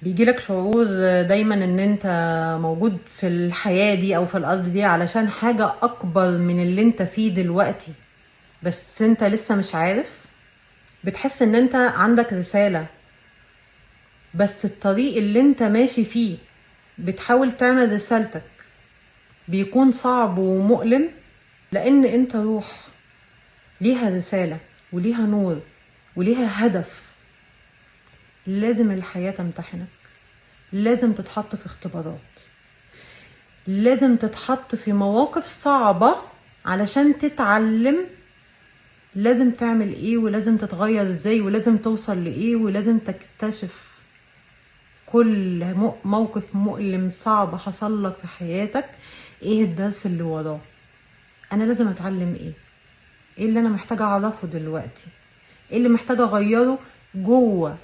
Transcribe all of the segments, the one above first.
بيجيلك شعور دايما ان انت موجود في الحياة دي او في الارض دي علشان حاجة اكبر من اللي انت فيه دلوقتي، بس انت لسه مش عارف. بتحس ان انت عندك رسالة، بس الطريق اللي انت ماشي فيه بتحاول تعمل رسالتك بيكون صعب ومؤلم، لان انت روح ليها رسالة وليها نور وليها هدف. لازم الحياة تمتحنك، لازم تتحط في اختبارات، لازم تتحط في مواقف صعبة علشان تتعلم لازم تعمل ايه ولازم تتغير ازاي ولازم توصل لايه، ولازم تكتشف كل موقف مؤلم صعب حصل لك في حياتك ايه الدرس اللي وراه. انا لازم اتعلم ايه اللي انا محتاجة اعرفه دلوقتي، ايه اللي محتاجة اغيره جوه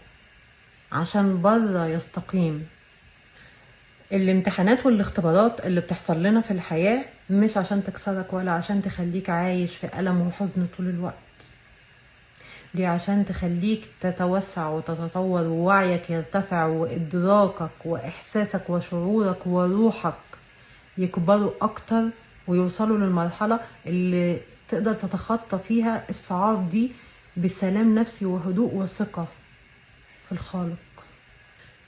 عشان بره يستقيم. الامتحانات والاختبارات اللي بتحصل لنا في الحياة مش عشان تكسرك ولا عشان تخليك عايش في ألم وحزن طول الوقت، دي عشان تخليك تتوسع وتتطور ووعيك يرتفع وإدراكك وإحساسك وشعورك وروحك يكبروا أكتر ويوصلوا للمرحلة اللي تقدر تتخطى فيها الصعاب دي بسلام نفسي وهدوء وثقة في الخالق.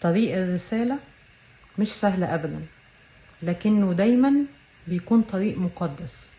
طريق الرسالة مش سهل أبدا، لكنه دايما بيكون طريق مقدس.